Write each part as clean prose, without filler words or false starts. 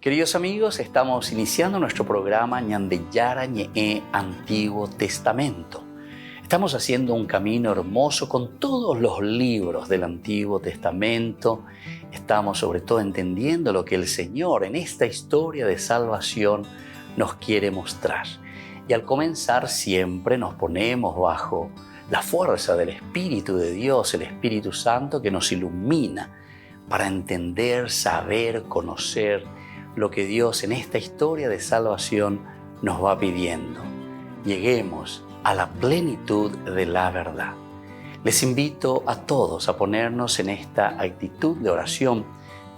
Queridos amigos, estamos iniciando nuestro programa Ñandeyara Ñe'e Antiguo Testamento. Estamos haciendo un camino hermoso con todos los libros del Antiguo Testamento. Estamos sobre todo entendiendo lo que el Señor en esta historia de salvación nos quiere mostrar. Y al comenzar siempre nos ponemos bajo la fuerza del Espíritu de Dios, el Espíritu Santo que nos ilumina para entender, saber, conocer lo que Dios en esta historia de salvación nos va pidiendo. Lleguemos a la plenitud de la verdad. Les invito a todos a ponernos en esta actitud de oración,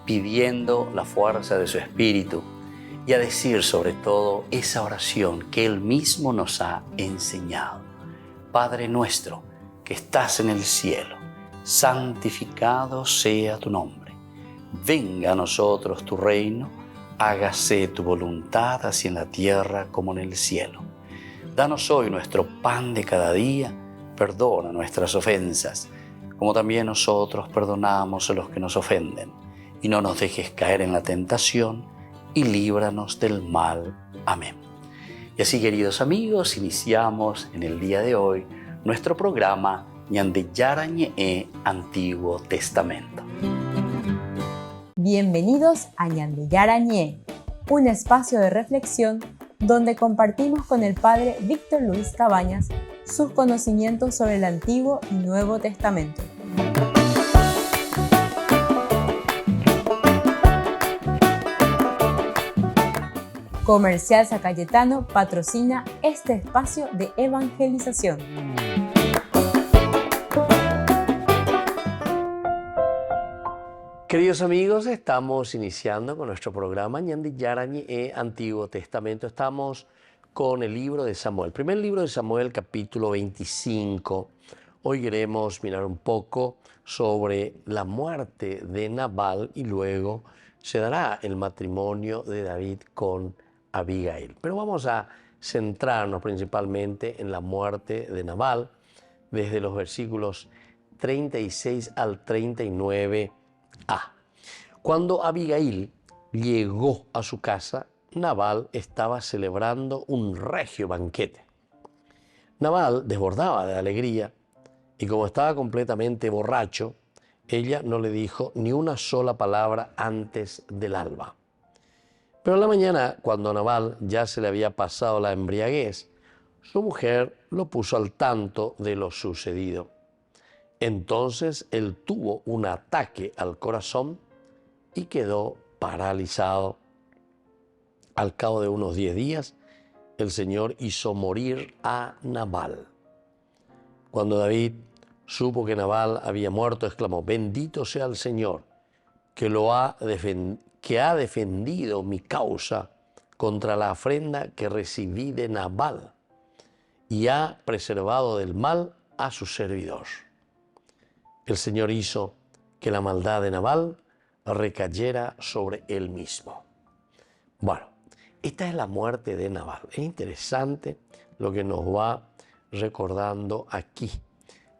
pidiendo la fuerza de su Espíritu y a decir sobre todo esa oración que Él mismo nos ha enseñado. Padre nuestro que estás en el cielo, santificado sea tu nombre. Venga a nosotros tu reino, hágase tu voluntad así en la tierra como en el cielo. Danos hoy nuestro pan de cada día, perdona nuestras ofensas, como también nosotros perdonamos a los que nos ofenden. Y no nos dejes caer en la tentación, y líbranos del mal. Amén. Y así, queridos amigos, iniciamos en el día de hoy nuestro programa Ñandeyara Ñe'e Antiguo Testamento. Bienvenidos a Ñandeyara Ñe'e, un espacio de reflexión donde compartimos con el Padre Víctor Luis Cabañas sus conocimientos sobre el Antiguo y Nuevo Testamento. Comercial San Cayetano patrocina este espacio de evangelización. Queridos amigos, estamos iniciando con nuestro programa Ñandeyara Ñe'e Antiguo Testamento. Estamos con el libro de Samuel, primer libro de Samuel, capítulo 25. Hoy queremos mirar un poco sobre la muerte de Nabal y luego se dará el matrimonio de David con Abigail. Pero vamos a centrarnos principalmente en la muerte de Nabal desde los versículos 36 al 39a. Cuando Abigail llegó a su casa, Nabal estaba celebrando un regio banquete. Nabal desbordaba de alegría y como estaba completamente borracho, ella no le dijo ni una sola palabra antes del alba. Pero en la mañana, cuando a Nabal ya se le había pasado la embriaguez, su mujer lo puso al tanto de lo sucedido. Entonces él tuvo un ataque al corazón y quedó paralizado. Al cabo de unos 10 días, el Señor hizo morir a Nabal. Cuando David supo que Nabal había muerto, exclamó: «Bendito sea el Señor, que ha defendido mi causa contra la afrenta que recibí de Nabal y ha preservado del mal a su servidor». El Señor hizo que la maldad de Nabal recayera sobre él mismo. Bueno, esta es la muerte de Nabal. Es interesante lo que nos va recordando aquí.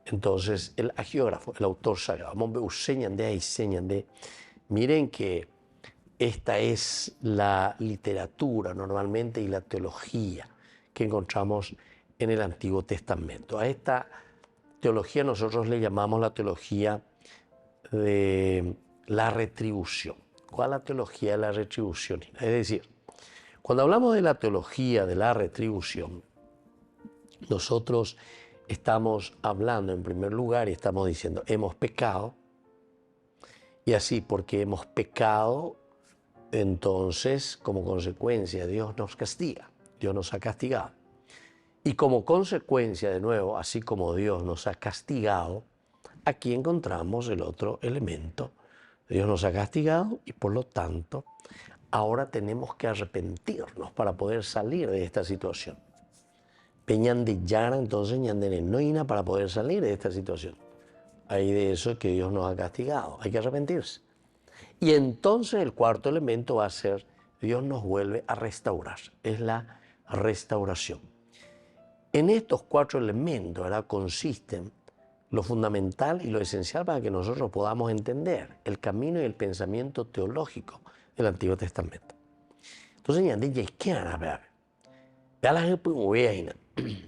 Entonces, el agiógrafo, el autor sagrado, miren que esta es la literatura normalmente y la teología que encontramos en el Antiguo Testamento. A esta teología nosotros le llamamos la teología de la retribución. ¿Cuál es la teología de la retribución? Es decir, cuando hablamos de la teología de la retribución, nosotros estamos hablando en primer lugar y estamos diciendo: hemos pecado, y así porque hemos pecado, entonces como consecuencia Dios nos castiga, Dios nos ha castigado. Y como consecuencia, de nuevo, así como Dios nos ha castigado, aquí encontramos el otro elemento. Dios nos ha castigado y por lo tanto ahora tenemos que arrepentirnos para poder salir de esta situación. Peñandeyara, entonces ñandene noina para poder salir de esta situación. Hay de eso que Dios nos ha castigado, hay que arrepentirse. Y entonces el cuarto elemento va a ser: Dios nos vuelve a restaurar, es la restauración. En estos 4 elementos ahora consisten lo fundamental y lo esencial para que nosotros podamos entender el camino y el pensamiento teológico del Antiguo Testamento. Entonces, ya dije, ¿qué hará? Vea la gente,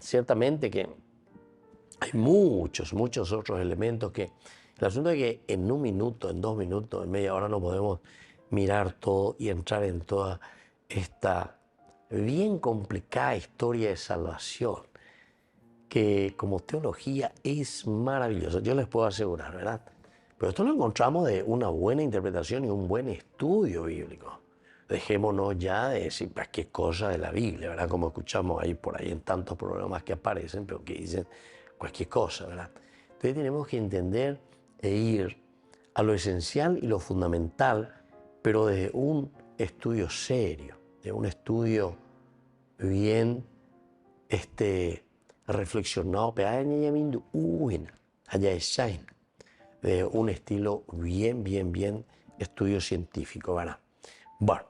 ciertamente que hay muchos otros elementos que... El asunto es que en un minuto, en 2 minutos, en media hora no podemos mirar todo y entrar en toda esta bien complicada historia de salvación, que como teología es maravillosa, yo les puedo asegurar, ¿verdad? Pero esto lo encontramos de una buena interpretación y un buen estudio bíblico. Dejémonos ya de decir qué cosa de la Biblia, ¿verdad? Como escuchamos ahí por ahí en tantos programas que aparecen, pero que dicen cualquier cosa, ¿verdad? Entonces tenemos que entender e ir a lo esencial y lo fundamental, pero desde un estudio serio, de un estudio bien reflexionado, de un estilo bien estudio científico, ¿verdad? Bueno,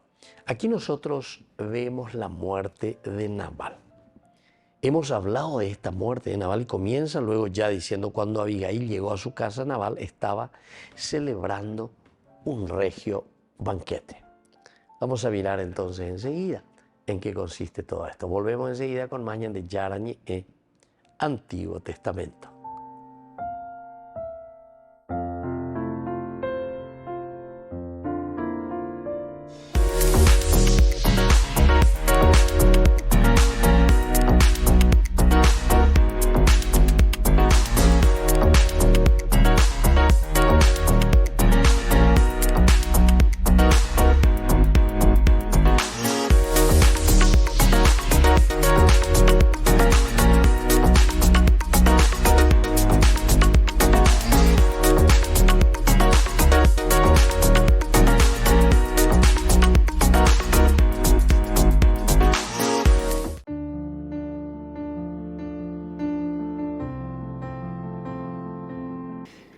aquí nosotros vemos la muerte de Nabal. Hemos hablado de esta muerte de Nabal y comienza luego ya diciendo cuando Abigail llegó a su casa, Nabal estaba celebrando un regio banquete. Vamos a mirar entonces enseguida en qué consiste todo esto. Volvemos enseguida con más de Yarañe Antiguo Testamento.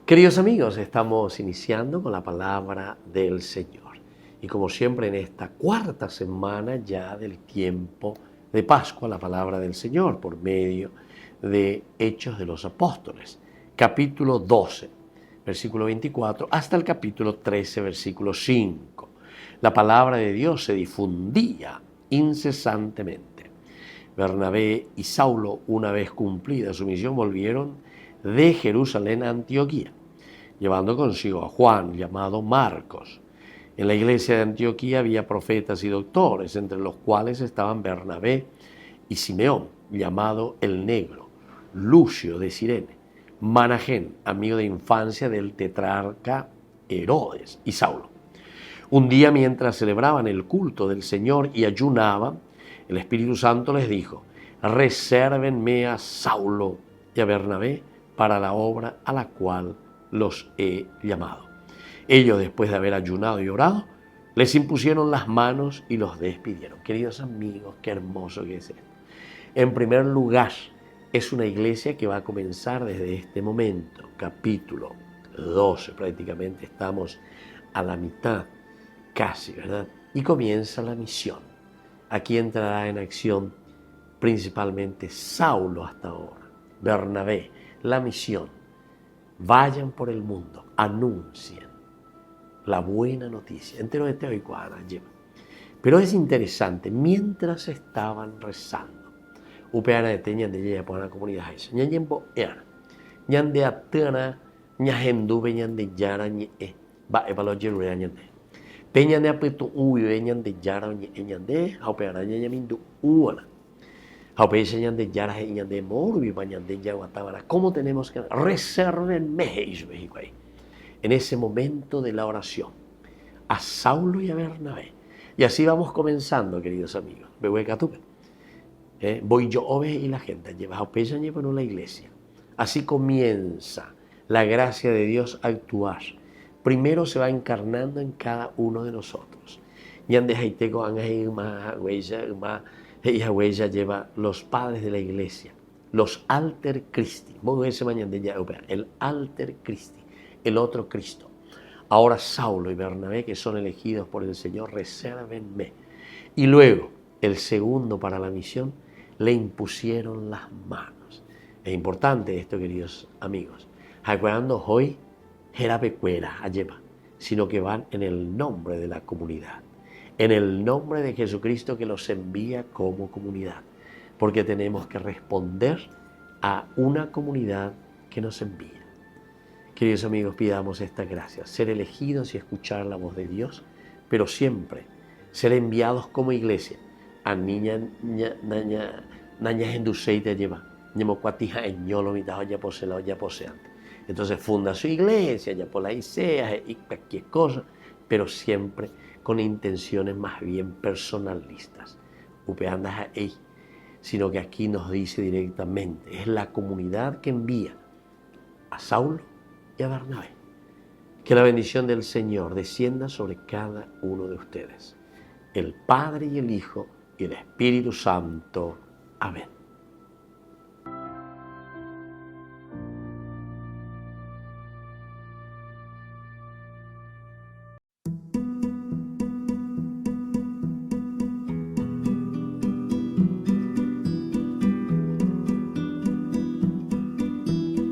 Queridos amigos, estamos iniciando con la palabra del Señor. Y como siempre en esta cuarta semana ya del tiempo de Pascua, la palabra del Señor por medio de Hechos de los Apóstoles, capítulo 12, versículo 24, hasta el capítulo 13, versículo 5. La palabra de Dios se difundía incesantemente. Bernabé y Saulo, una vez cumplida su misión, volvieron de Jerusalén a Antioquía, llevando consigo a Juan, llamado Marcos. En la iglesia de Antioquía había profetas y doctores, entre los cuales estaban Bernabé y Simeón, llamado el Negro, Lucio de Cirene, Managén, amigo de infancia del tetrarca Herodes, y Saulo. Un día, mientras celebraban el culto del Señor y ayunaban, el Espíritu Santo les dijo: resérvenme a Saulo y a Bernabé para la obra a la cual los he llamado. Ellos, después de haber ayunado y orado, les impusieron las manos y los despidieron. Queridos amigos, qué hermoso que es esto. En primer lugar, es una iglesia que va a comenzar desde este momento, capítulo 12, prácticamente estamos a la mitad, casi, ¿verdad? Y comienza la misión. Aquí entrará en acción principalmente Saulo hasta ahora, Bernabé, la misión. Vayan por el mundo, anuncien la buena noticia. Entero este hoy cuadra lleva. Pero es interesante, mientras estaban rezando, upeana de teñan de ella por la comunidad esa. Ñayembo era. Ñan de atana, ñajendu beñan de yara ñe va evalo jerure ñan de. Peñan de apeto uy beñan de yara ñan de, upeana ñamindu uana. ¿Cómo tenemos que reservenme en ese momento de la oración a Saulo y a Bernabé? Y así vamos comenzando, queridos amigos. Voy yo ove y la gente lleva la iglesia. Así comienza la gracia de Dios a actuar. Primero se va encarnando en cada uno de nosotros. Ella lleva los padres de la iglesia, los alter Christi, el alter Christi, el otro Cristo. Ahora Saulo y Bernabé, que son elegidos por el Señor, resérvenme. Y luego, el segundo para la misión, le impusieron las manos. Es importante esto, queridos amigos. Cuando hoy sino que van en el nombre de la comunidad. en el nombre de Jesucristo que los envía como comunidad, porque tenemos que responder a una comunidad que nos envía. Queridos amigos, pidamos esta gracia, ser elegidos y escuchar la voz de Dios, pero siempre ser enviados como iglesia a niñas enduceite lleva, ñemocuatija en ñolo mitad ya posee ya poseante. Entonces funda su iglesia, ya por la isea y cualquier cosa, pero siempre con intenciones más bien personalistas. Upeandas a ella, sino que aquí nos dice directamente, es la comunidad que envía a Saulo y a Bernabé. Que la bendición del Señor descienda sobre cada uno de ustedes, el Padre y el Hijo y el Espíritu Santo. Amén.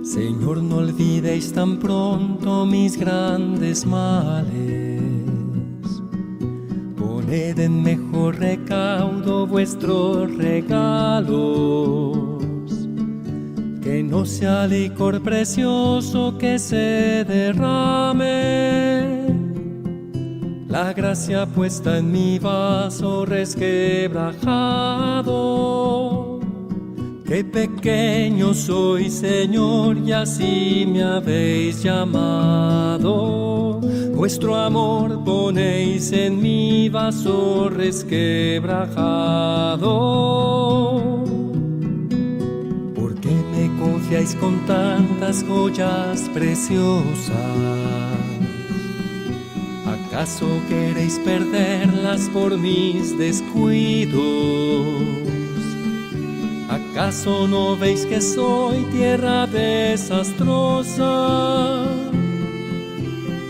Señor, no olvidéis tan pronto mis grandes males. Poned en mejor recaudo vuestros regalos. Que no sea licor precioso que se derrame. La gracia puesta en mi vaso resquebrajado. Qué pequeño soy, Señor, y así me habéis llamado. Vuestro amor ponéis en mi vaso resquebrajado. ¿Por qué me confiáis con tantas joyas preciosas? ¿Acaso queréis perderlas por mis descuidos? ¿Acaso no veis que soy tierra desastrosa?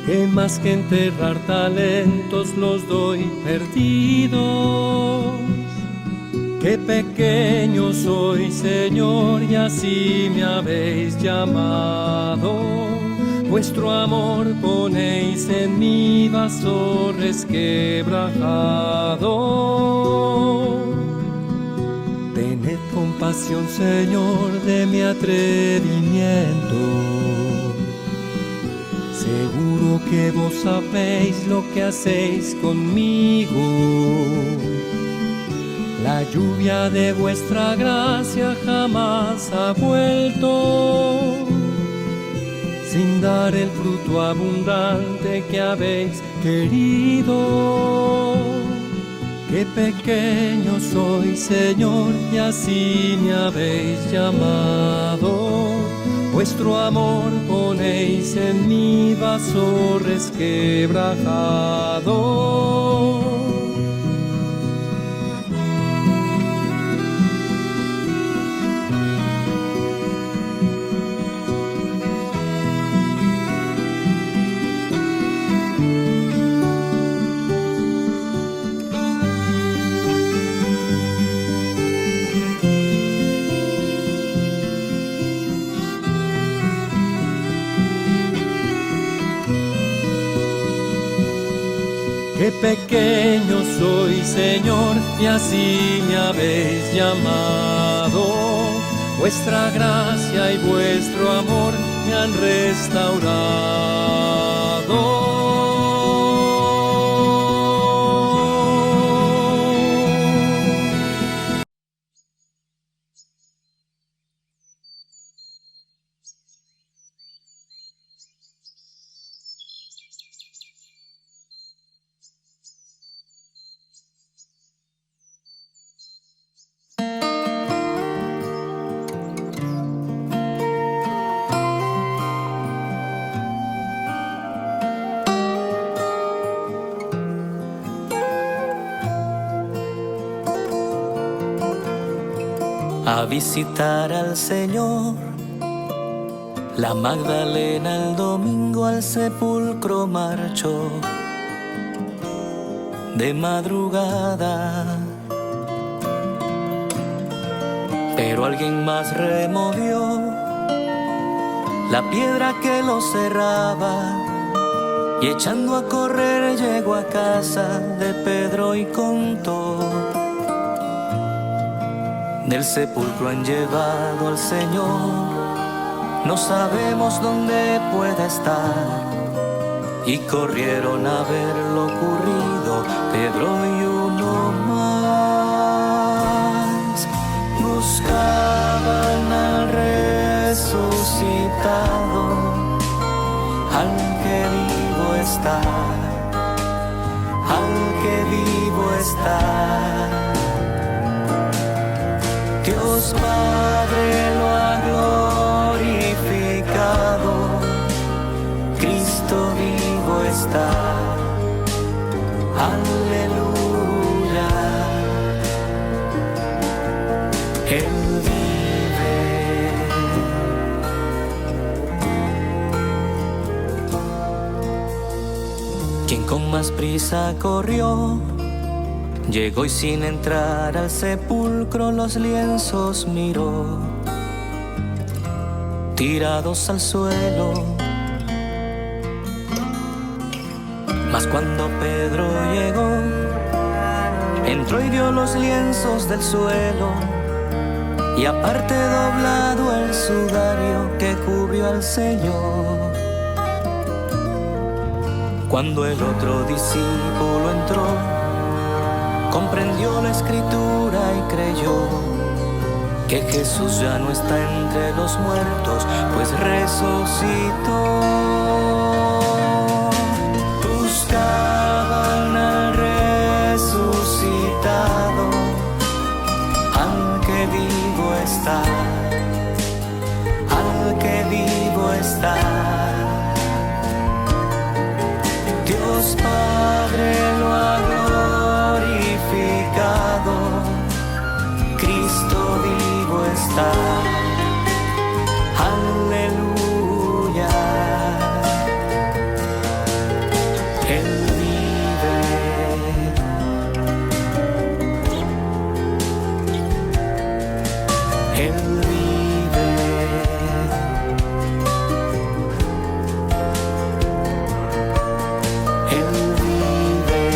Que más que enterrar talentos los doy perdidos. Qué pequeño soy, Señor, y así me habéis llamado. Vuestro amor ponéis en mi vaso resquebrajado. Tened compasión, Señor, de mi atrevimiento. Seguro que vos sabéis lo que hacéis conmigo. La lluvia de vuestra gracia jamás ha vuelto, sin dar el fruto abundante que habéis querido. Qué pequeño soy, Señor, y así me habéis llamado. Vuestro amor ponéis en mi vaso resquebrajado. Qué pequeño soy, Señor, y así me habéis llamado. Vuestra gracia y vuestro amor me han restaurado. A visitar al Señor, la Magdalena el domingo al sepulcro marchó de madrugada, pero alguien más removió la piedra que lo cerraba Y echando a correr llegó a casa de Pedro y contó: del sepulcro han llevado al Señor, no sabemos dónde pueda estar. Y corrieron a ver lo ocurrido, Pedro y uno más. Buscaban al resucitado, al que vivo está, al que vivo está. Dios Padre lo ha glorificado, Cristo vivo está, aleluya. Él vive. Quien con más prisa corrió, llegó y sin entrar al sepulcro los lienzos miró, tirados al suelo. Mas cuando Pedro llegó, entró y vio los lienzos del suelo, y aparte doblado el sudario que cubrió al Señor. Cuando el otro discípulo entró, comprendió la escritura y creyó que Jesús ya no está entre los muertos, pues resucitó. Buscaban al resucitado, al que vivo está, al que vivo está. Dios Padre lo ha glorificado, Cristo vivo está, aleluya. Él vive. Él vive. Él vive.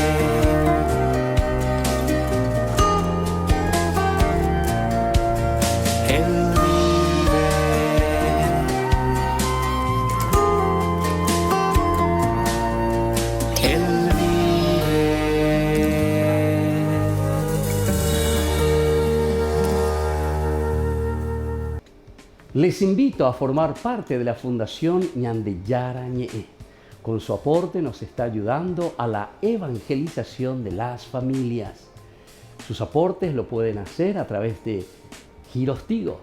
Él vive. Él vive. Les invito a formar parte de la Fundación Ñandeyara Ñe'e. Con su aporte nos está ayudando a la evangelización de las familias. Sus aportes lo pueden hacer a través de Giros Tigo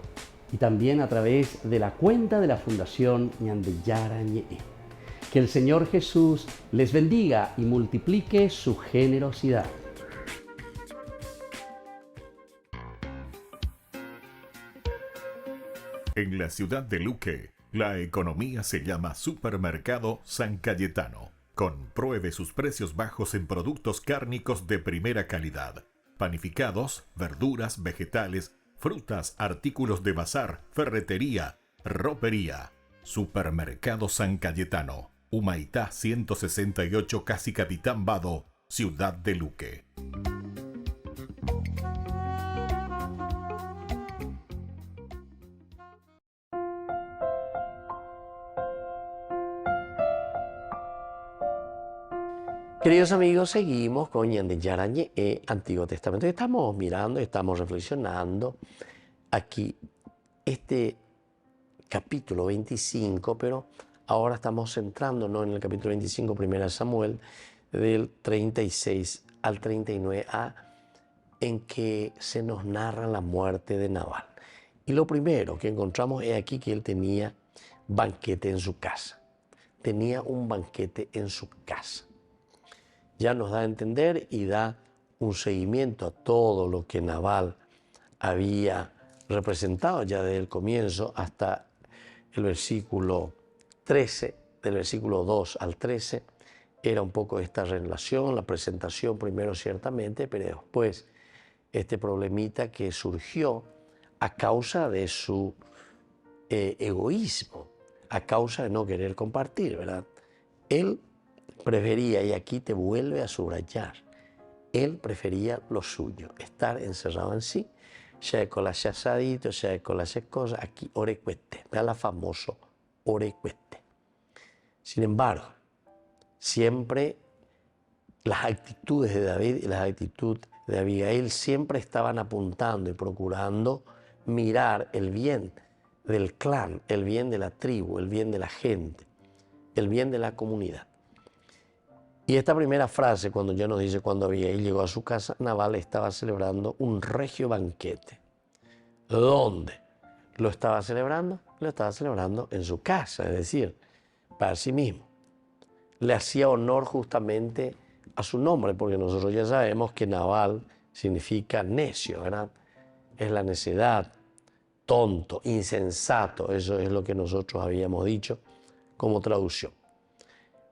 y también a través de la cuenta de la Fundación Ñandeyara Ñe'e. Que el Señor Jesús les bendiga y multiplique su generosidad. En la ciudad de Luque, la economía se llama Supermercado San Cayetano. Compruebe sus precios bajos en productos cárnicos de primera calidad. Panificados, verduras, vegetales, frutas, artículos de bazar, ferretería, ropería. Supermercado San Cayetano. Humaitá 168, Casi Capitán Vado, ciudad de Luque. Queridos amigos, seguimos con Ñandeyara Ñe'e, Antiguo Testamento. Estamos mirando, estamos reflexionando aquí este capítulo 25, pero ahora estamos centrándonos en el capítulo 25, 1 Samuel, del 36 al 39a, en que se nos narra la muerte de Nabal. Y lo primero que encontramos es aquí que él tenía banquete en su casa. Tenía un banquete en su casa. Ya nos da a entender y da un seguimiento a todo lo que Nabal había representado ya desde el comienzo hasta el versículo 13, del versículo 2 al 13, era un poco esta relación, la presentación primero ciertamente, pero después este problemita que surgió a causa de su egoísmo, a causa de no querer compartir, ¿verdad? Él prefería, y aquí te vuelve a subrayar, él prefería lo suyo, estar encerrado en sí, ya con las asaditos, ya con las cosas, aquí orecuete, vea la famoso orecuete. Sin embargo, siempre las actitudes de David y las actitudes de Abigail siempre estaban apuntando y procurando mirar el bien del clan, el bien de la tribu, el bien de la gente, el bien de la comunidad. Y esta primera frase, cuando ya nos dice, cuando Abigail llegó a su casa, Nabal estaba celebrando un regio banquete. ¿Dónde lo estaba celebrando? Lo estaba celebrando en su casa, es decir, para sí mismo. Le hacía honor justamente a su nombre, porque nosotros ya sabemos que Nabal significa necio, ¿verdad? Es la necedad, tonto, insensato, eso es lo que nosotros habíamos dicho como traducción.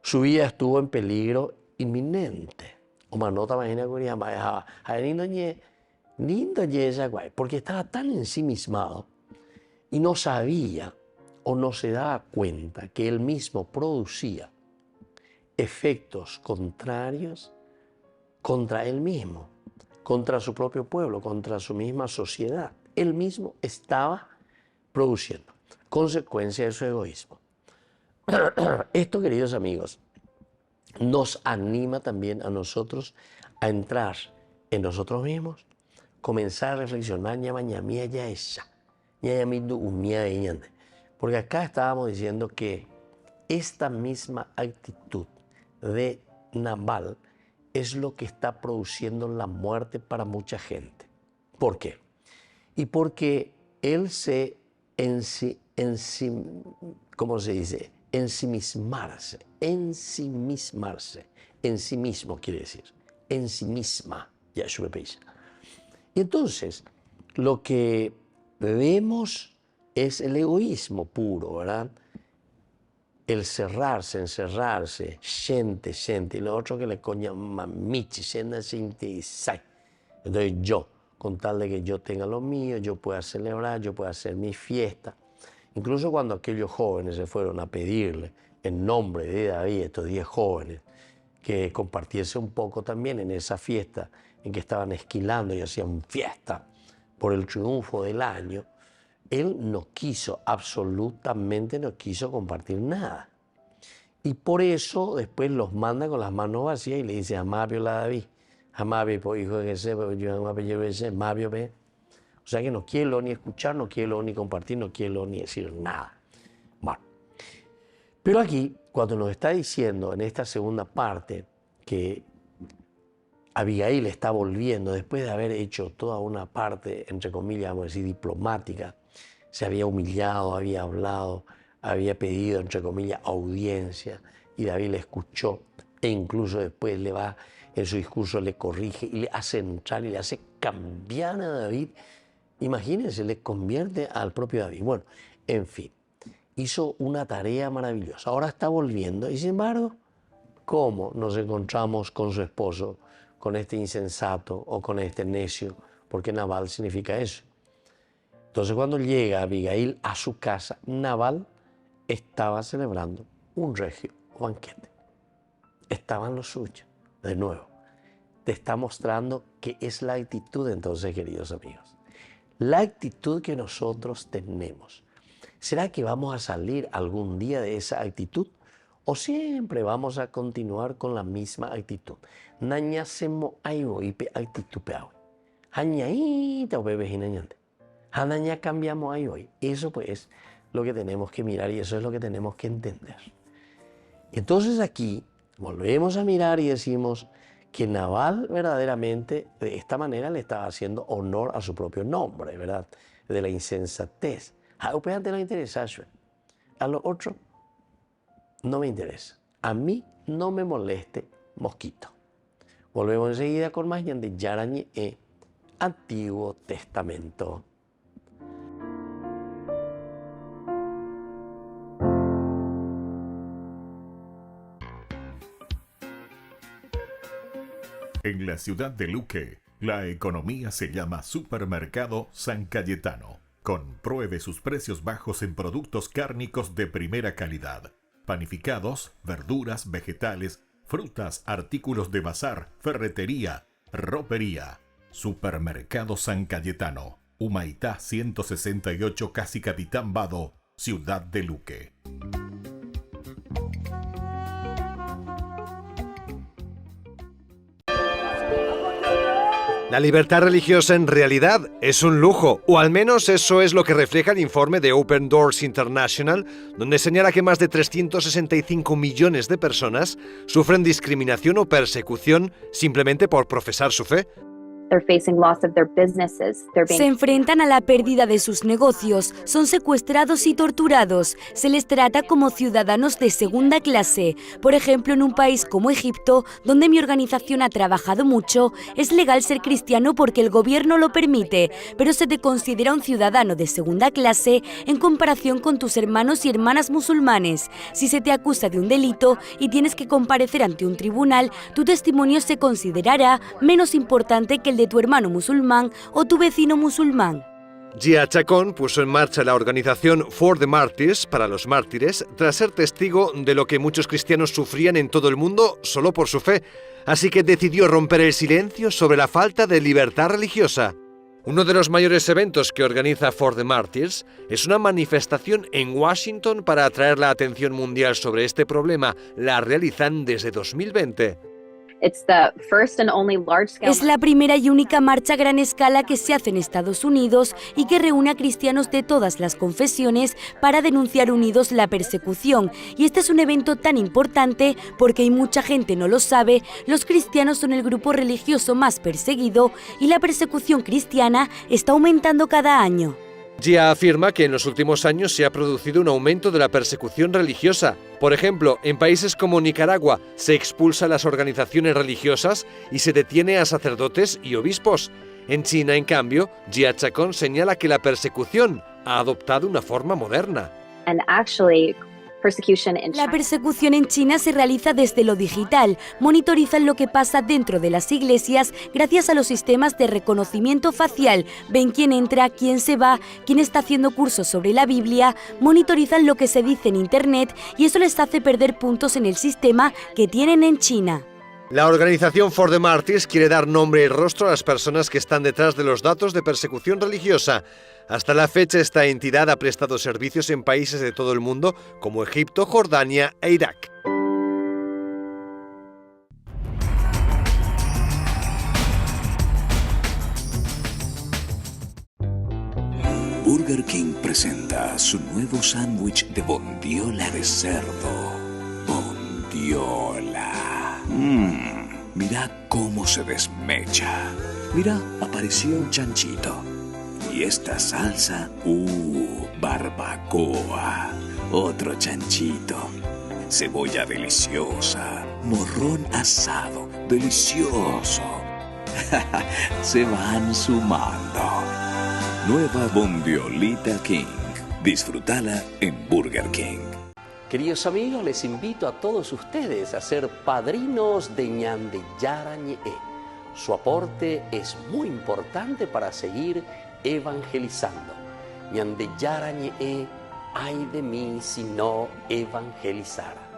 Su vida estuvo en peligro inminente. Porque estaba tan ensimismado y no sabía o no se daba cuenta que él mismo producía efectos contrarios contra él mismo, contra su propio pueblo, contra su misma sociedad. Él mismo estaba produciendo consecuencia de su egoísmo. Esto, queridos amigos, nos anima también a nosotros a entrar en nosotros mismos, comenzar a reflexionar, porque acá estábamos diciendo que esta misma actitud de Nabal es lo que está produciendo la muerte para mucha gente. ¿Por qué? Y porque él se ¿cómo se dice? Ensimismarse, en sí mismo quiere decir, en sí misma, ya yo me pensé. Y entonces, lo que vemos es el egoísmo puro, ¿verdad? El cerrarse, encerrarse, gente, y lo otro que le coña mamichi, entonces yo, con tal de que yo tenga lo mío, yo pueda celebrar, yo pueda hacer mi fiesta. Incluso cuando aquellos jóvenes se fueron a pedirle en nombre de David, estos 10 jóvenes, que compartiese un poco también en esa fiesta en que estaban esquilando y hacían fiesta por el triunfo del año, él no quiso, absolutamente no quiso compartir nada. Y por eso después los manda con las manos vacías y le dice, Amabio la David, Amabio, hijo de Jesús, yo Amabio, ve. O sea que no quiero ni escuchar, no quiero ni compartir, no quiero ni decir nada. Bueno, pero aquí, cuando nos está diciendo en esta segunda parte que Abigail está volviendo, después de haber hecho toda una parte, entre comillas, vamos a decir, diplomática, se había humillado, había hablado, había pedido, entre comillas, audiencia, y David le escuchó, e incluso después le va, en su discurso le corrige y le hace entrar y le hace cambiar a David. Imagínense, le convierte al propio David. Bueno, en fin, hizo una tarea maravillosa. Ahora está volviendo y sin embargo, ¿cómo nos encontramos con su esposo, con este insensato o con este necio? Porque Nabal significa eso. Entonces cuando llega Abigail a su casa, Nabal estaba celebrando un regio banquete. Estaba en lo suyo. De nuevo, te está mostrando que es la actitud entonces, queridos amigos. La actitud que nosotros tenemos. ¿Será que vamos a salir algún día de esa actitud? ¿O siempre vamos a continuar con la misma actitud? Nañasemo aivoipe actitud peawe. Hañaita o bebé hinañante. Hanaña cambiamos ahí hoy. Eso pues es lo que tenemos que mirar y eso es lo que tenemos que entender. Entonces aquí volvemos a mirar y decimos que Nabal verdaderamente de esta manera le estaba haciendo honor a su propio nombre, ¿verdad? De la insensatez. A usted no le interesa, a lo otro no me interesa. A mí no me moleste mosquito. Volvemos enseguida con más de Yarañe, Antiguo Testamento. En la ciudad de Luque, la economía se llama Supermercado San Cayetano. Compruebe sus precios bajos en productos cárnicos de primera calidad, panificados, verduras, vegetales, frutas, artículos de bazar, ferretería, ropería. Supermercado San Cayetano, Humaitá 168, Casi Capitán Vado, Ciudad de Luque. La libertad religiosa en realidad es un lujo, o al menos eso es lo que refleja el informe de Open Doors International, donde señala que más de 365 millones de personas sufren discriminación o persecución simplemente por profesar su fe. Se enfrentan a la pérdida de sus negocios, son secuestrados y torturados, se les trata como ciudadanos de segunda clase. Por ejemplo, en un país como Egipto, donde mi organización ha trabajado mucho, es legal ser cristiano porque el gobierno lo permite, pero se te considera un ciudadano de segunda clase en comparación con tus hermanos y hermanas musulmanes. Si se te acusa de un delito y tienes que comparecer ante un tribunal, tu testimonio se considerará menos importante que el de tu hermano musulmán o tu vecino musulmán. Gia Chacón puso en marcha la organización For the Martyrs, para los mártires, tras ser testigo de lo que muchos cristianos sufrían en todo el mundo solo por su fe, así que decidió romper el silencio sobre la falta de libertad religiosa. Uno de los mayores eventos que organiza For the Martyrs es una manifestación en Washington para atraer la atención mundial sobre este problema. La realizan desde 2020. Es la primera y única marcha a gran escala que se hace en Estados Unidos y que reúne a cristianos de todas las confesiones para denunciar unidos la persecución. Y este es un evento tan importante porque, y mucha gente no lo sabe, los cristianos son el grupo religioso más perseguido y la persecución cristiana está aumentando cada año. Gia afirma que en los últimos años se ha producido un aumento de la persecución religiosa. Por ejemplo, en países como Nicaragua se expulsa a las organizaciones religiosas y se detiene a sacerdotes y obispos. En China, en cambio, Gia Chacón señala que la persecución ha adoptado una forma moderna. La persecución en China se realiza desde lo digital. Monitorizan lo que pasa dentro de las iglesias gracias a los sistemas de reconocimiento facial. Ven quién entra, quién se va, quién está haciendo cursos sobre la Biblia. Monitorizan lo que se dice en Internet y eso les hace perder puntos en el sistema que tienen en China. La organización For the Martyrs quiere dar nombre y rostro a las personas que están detrás de los datos de persecución religiosa. Hasta la fecha, esta entidad ha prestado servicios en países de todo el mundo como Egipto, Jordania e Irak. Burger King presenta su nuevo sándwich de bondiola de cerdo. Bondiola. Mira cómo se desmecha. Mira, apareció un chanchito. Y esta salsa, barbacoa. Otro chanchito. Cebolla deliciosa. Morrón asado, delicioso. Se van sumando. Nueva Bondiolita King. Disfrútala en Burger King. Queridos amigos, les invito a todos ustedes a ser padrinos de Ñandeyara Ñe'e. Su aporte es muy importante para seguir evangelizando. Ñandeyara Ñe'e, ay de mí si no evangelizara.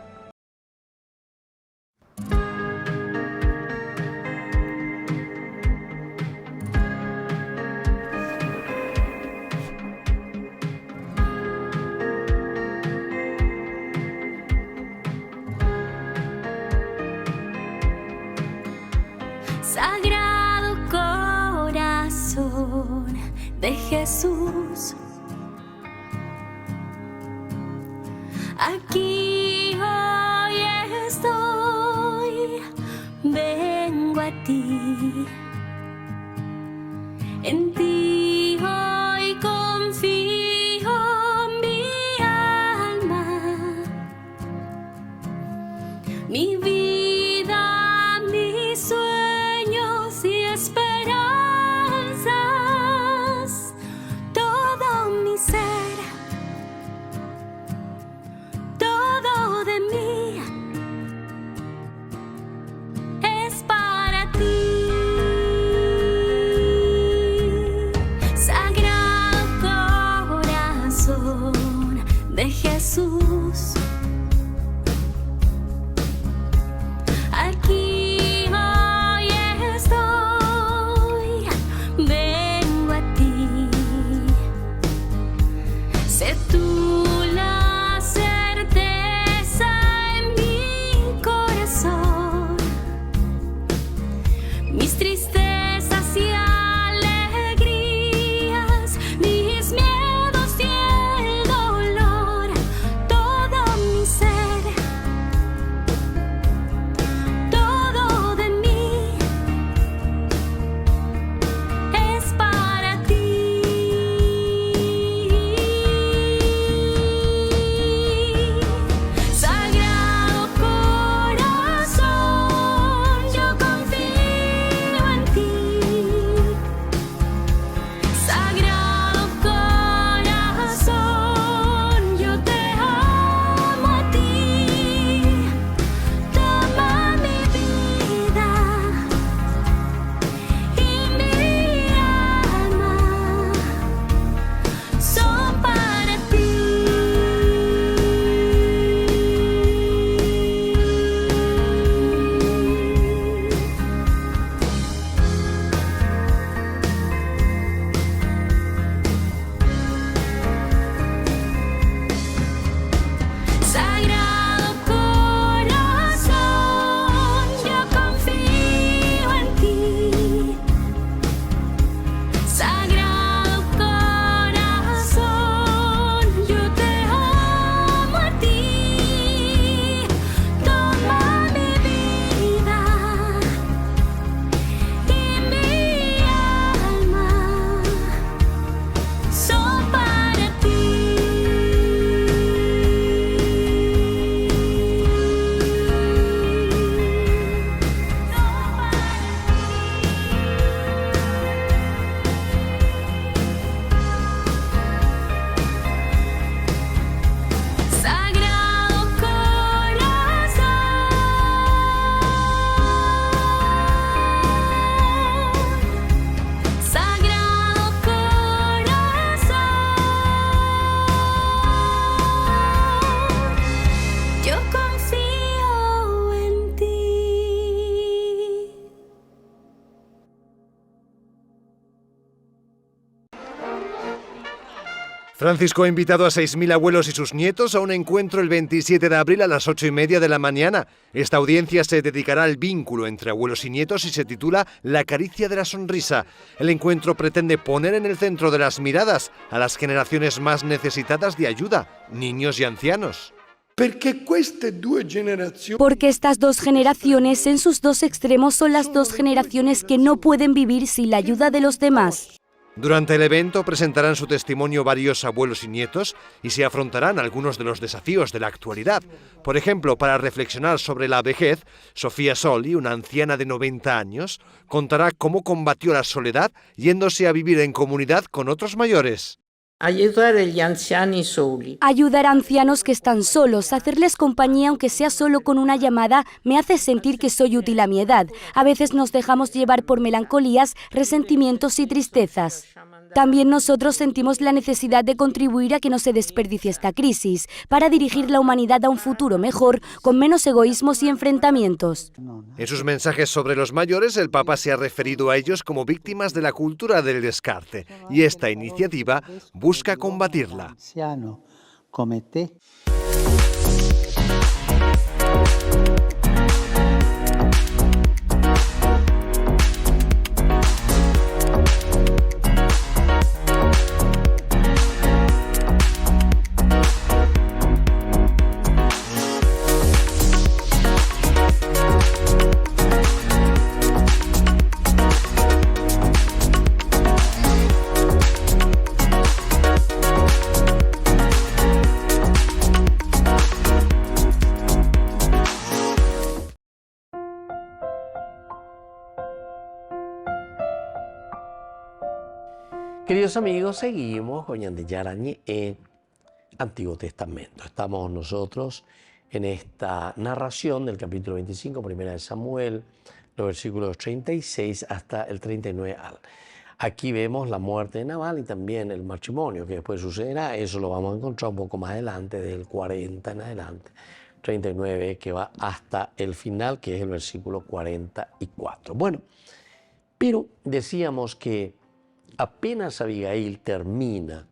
Sagrado corazón de Jesús, aquí hoy estoy, vengo a ti, en ti hoy confío mi alma, mi vida, mi sueños y esperanzas, todo mi ser, todo de mí es para ti. y alegrías, mis miedos y el dolor, todo mi ser, todo de mí es para ti. Sagrado corazón, yo confío en ti. Sagrado corazón, yo te amo a ti. Toma mi vida y mi alma, son para ti. Sagrado corazón, yo confío en ti. Sagrado corazón, yo te amo a ti. Toma mi vida y mi alma, son para ti. Sagrado corazón, sagrado corazón, yo confío en ti. Francisco ha invitado a 6.000 abuelos y sus nietos a un encuentro el 27 de abril a las 8:30 de la mañana. Esta audiencia se dedicará al vínculo entre abuelos y nietos y se titula La caricia de la sonrisa. El encuentro pretende poner en el centro de las miradas a las generaciones más necesitadas de ayuda, niños y ancianos. Porque estas dos generaciones en sus dos extremos son las dos generaciones que no pueden vivir sin la ayuda de los demás. Durante el evento presentarán su testimonio varios abuelos y nietos y se afrontarán algunos de los desafíos de la actualidad. Por ejemplo, para reflexionar sobre la vejez, Sofía Soli, una anciana de 90 años, contará cómo combatió la soledad yéndose a vivir en comunidad con otros mayores. Ayudar a ancianos que están solos, hacerles compañía aunque sea solo con una llamada, me hace sentir que soy útil a mi edad. A veces nos dejamos llevar por melancolías, resentimientos y tristezas. También nosotros sentimos la necesidad de contribuir a que no se desperdicie esta crisis, para dirigir la humanidad a un futuro mejor, con menos egoísmos y enfrentamientos. En sus mensajes sobre los mayores, el Papa se ha referido a ellos como víctimas de la cultura del descarte, y esta iniciativa busca combatirla. Queridos amigos, seguimos con Ñandiyarañe en Antiguo Testamento. Estamos nosotros en esta narración del capítulo 25, primera de Samuel, los versículos 36 hasta el 39. Aquí vemos la muerte de Nabal y también el matrimonio que después sucederá. Eso lo vamos a encontrar un poco más adelante, del 40 en adelante, 39, que va hasta el final, que es el versículo 44. Bueno, pero decíamos que apenas Abigail termina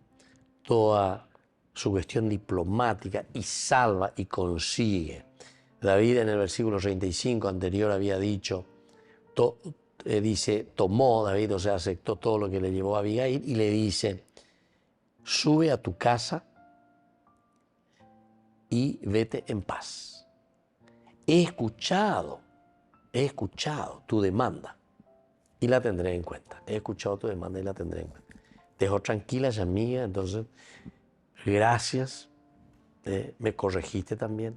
toda su cuestión diplomática y salva y consigue. David en el versículo 35 anterior había dicho, dice, tomó David, o sea, aceptó todo lo que le llevó a Abigail y le dice, sube a tu casa y vete en paz. He escuchado tu demanda y la tendré en cuenta. He escuchado tu demanda y la tendré en cuenta. Te dejó tranquila esa amiga, entonces, gracias. Me corregiste también.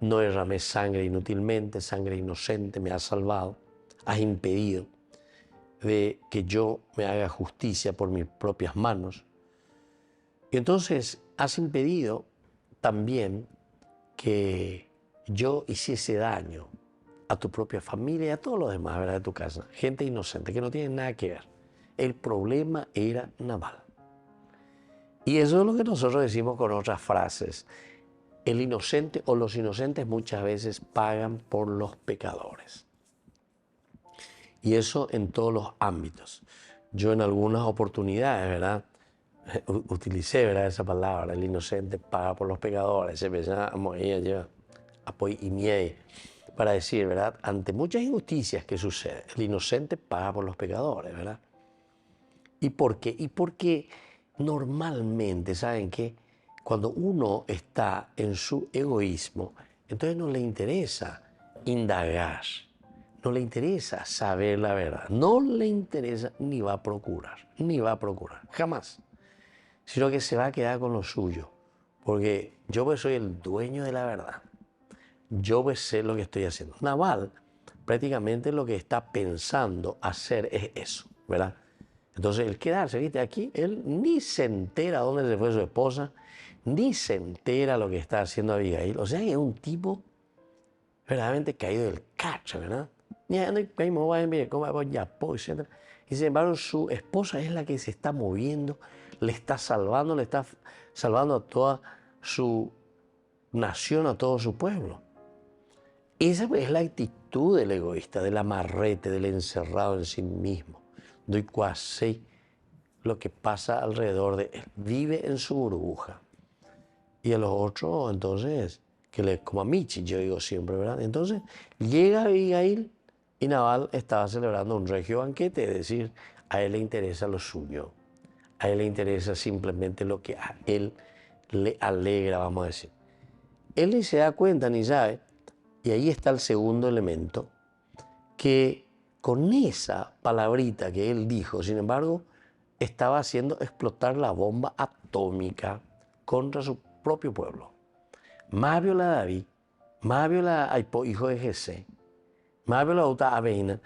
No derramé sangre inútilmente, sangre inocente, me has salvado. Has impedido de que yo me haga justicia por mis propias manos. Y entonces has impedido también que yo hiciese daño a tu propia familia y a todos los demás, ¿verdad?, de tu casa. Gente inocente que no tiene nada que ver. El problema era Nabal. Y eso es lo que nosotros decimos con otras frases. El inocente o los inocentes muchas veces pagan por los pecadores. Y eso en todos los ámbitos. Yo en algunas oportunidades, ¿verdad?, utilicé, ¿verdad?, esa palabra, el inocente paga por los pecadores. Para decir, ¿verdad?, ante muchas injusticias que suceden, el inocente paga por los pecadores, ¿verdad? ¿Y por qué? Y porque normalmente, ¿saben qué? Cuando uno está en su egoísmo, entonces no le interesa indagar, no le interesa saber la verdad, no le interesa ni va a procurar, jamás. Sino que se va a quedar con lo suyo, porque yo pues soy el dueño de la verdad, yo pues sé lo que estoy haciendo. Nabal prácticamente lo que está pensando hacer es eso, ¿verdad? Entonces el quedarse, ¿viste? Aquí él ni se entera dónde se fue su esposa, ni se entera lo que está haciendo Abigail. O sea que es un tipo verdaderamente caído del cacho, ¿verdad? Y sin embargo su esposa es la que se está moviendo, le está salvando a toda su nación, a todo su pueblo. Esa es la actitud del egoísta, del amarrete, del encerrado en sí mismo. Doy cuasi lo que pasa alrededor de él. Vive en su burbuja. Y a los otros, entonces, como a Michi, yo digo siempre, ¿verdad? Entonces, llega Abigail y Nabal estaba celebrando un regio banquete, es decir, a él le interesa lo suyo. A él le interesa simplemente lo que a él le alegra, vamos a decir. Él ni se da cuenta ni sabe, y ahí está el segundo elemento, que con esa palabrita que él dijo, sin embargo, estaba haciendo explotar la bomba atómica contra su propio pueblo. Más viola a David, más viola a hijo de Jesé, más viola a Abeina.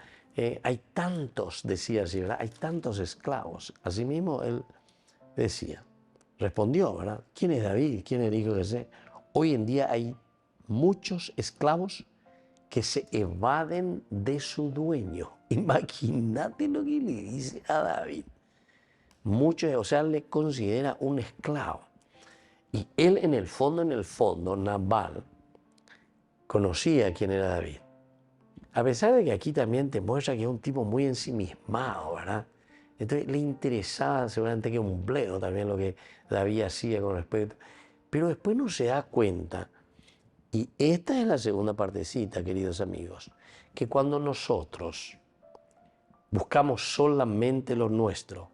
Hay tantos, decía así, ¿verdad? Hay tantos esclavos. Asimismo, él decía, respondió, ¿verdad? ¿Quién es David? ¿Quién es el hijo de Jesé? Hoy en día hay muchos esclavos que se evaden de su dueño. Imagínate lo que le dice a David. Muchos, o sea, le considera un esclavo. Y él en el fondo, Nabal, conocía quién era David. A pesar de que aquí también te muestra que es un tipo muy ensimismado, ¿verdad? Entonces le interesaba seguramente que un bledo también lo que David hacía con respecto. Pero después no se da cuenta, y esta es la segunda partecita, queridos amigos, que cuando nosotros buscamos solamente lo nuestro,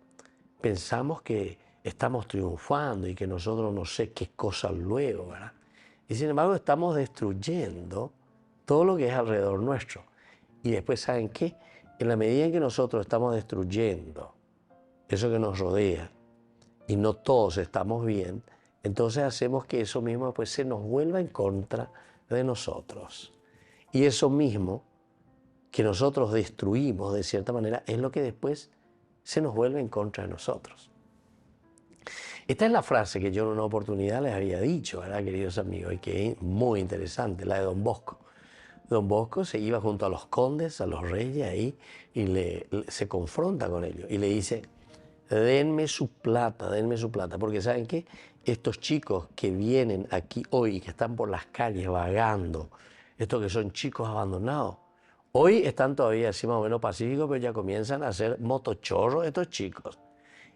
pensamos que estamos triunfando y que nosotros no sé qué cosa luego, ¿verdad? Y sin embargo estamos destruyendo todo lo que es alrededor nuestro. Y después, ¿saben qué? En la medida en que nosotros estamos destruyendo eso que nos rodea y no todos estamos bien, entonces hacemos que eso mismo después se nos vuelva en contra de nosotros. Y eso mismo que nosotros destruimos de cierta manera es lo que después se nos vuelve en contra de nosotros. Esta es la frase que yo en una oportunidad les había dicho, ¿verdad, queridos amigos? Y que es muy interesante, la de Don Bosco. Don Bosco se iba junto a los condes, a los reyes ahí, y se confronta con ellos. Y le dice, denme su plata, porque ¿saben qué? Estos chicos que vienen aquí hoy, que están por las calles vagando, estos que son chicos abandonados, hoy están todavía así más o menos pacíficos, pero ya comienzan a hacer motochorros estos chicos.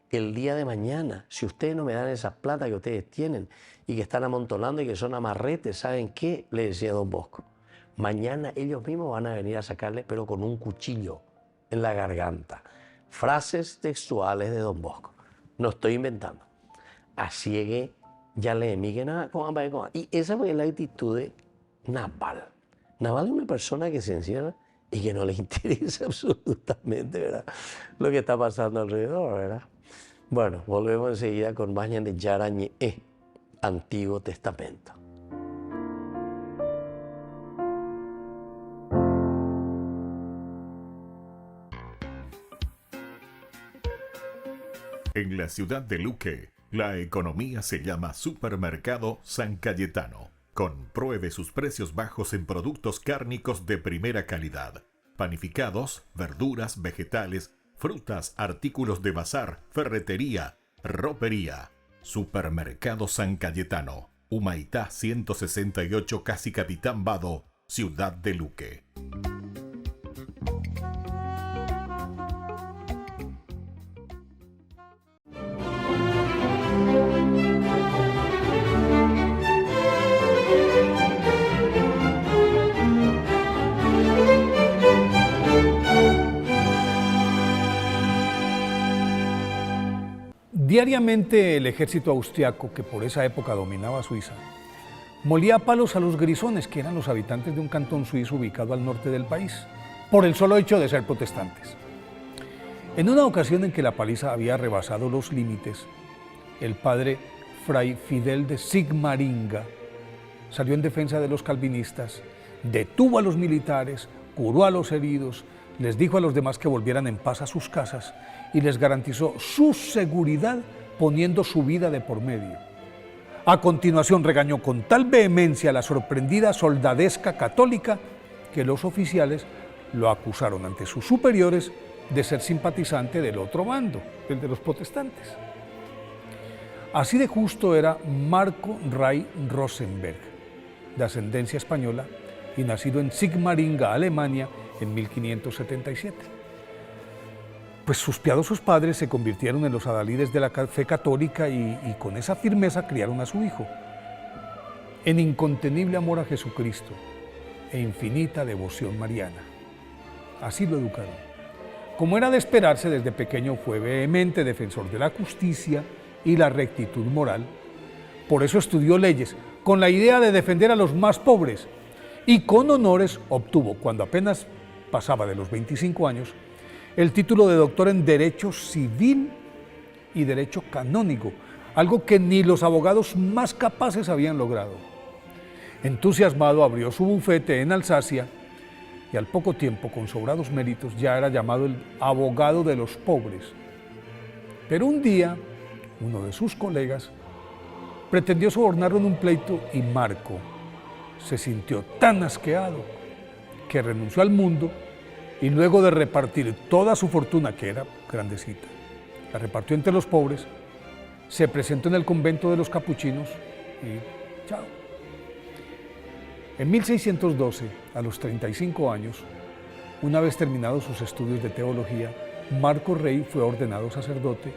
El día de mañana, si ustedes no me dan esa plata que ustedes tienen y que están amontonando y que son amarretes, ¿saben qué? Le decía Don Bosco. Mañana ellos mismos van a venir a sacarle, pero con un cuchillo, en la garganta. Frases textuales de Don Bosco. No estoy inventando. Así ya le migue nada. Y esa fue la actitud de Naval. Naval es una persona que se encierra y que no le interesa absolutamente, ¿verdad?, lo que está pasando alrededor, ¿verdad? Bueno, volvemos enseguida con más de Yara Ñe'e, Antiguo Testamento. En la ciudad de Luque, la economía se llama Supermercado San Cayetano. Compruebe sus precios bajos en productos cárnicos de primera calidad. Panificados, verduras, vegetales, frutas, artículos de bazar, ferretería, ropería. Supermercado San Cayetano, Humaitá 168, casi Capitán Vado, ciudad de Luque. Diariamente el ejército austriaco, que por esa época dominaba Suiza, molía a palos a los grisones, que eran los habitantes de un cantón suizo ubicado al norte del país, por el solo hecho de ser protestantes. En una ocasión en que la paliza había rebasado los límites, el padre Fray Fidel de Sigmaringa salió en defensa de los calvinistas, detuvo a los militares, curó a los heridos, les dijo a los demás que volvieran en paz a sus casas y les garantizó su seguridad poniendo su vida de por medio. A continuación regañó con tal vehemencia a la sorprendida soldadesca católica que los oficiales lo acusaron ante sus superiores de ser simpatizante del otro bando, el de los protestantes. Así de justo era Marco Ray Rosenberg, de ascendencia española y nacido en Sigmaringa, Alemania, en 1577. Pues sus piadosos padres se convirtieron en los adalides de la fe católica y con esa firmeza criaron a su hijo, en incontenible amor a Jesucristo e infinita devoción mariana. Así lo educaron. Como era de esperarse, desde pequeño fue vehemente defensor de la justicia y la rectitud moral. Por eso estudió leyes, con la idea de defender a los más pobres, y con honores obtuvo, cuando apenas pasaba de los 25 años, el título de doctor en Derecho Civil y Derecho Canónico, algo que ni los abogados más capaces habían logrado. Entusiasmado, abrió su bufete en Alsacia y al poco tiempo, con sobrados méritos, ya era llamado el abogado de los pobres. Pero un día, uno de sus colegas pretendió sobornarlo en un pleito y Marco se sintió tan asqueado que renunció al mundo y luego de repartir toda su fortuna, que era grandecita, la repartió entre los pobres, se presentó en el convento de los capuchinos y chao. En 1612, a los 35 años, una vez terminados sus estudios de teología, Marco Rey fue ordenado sacerdote,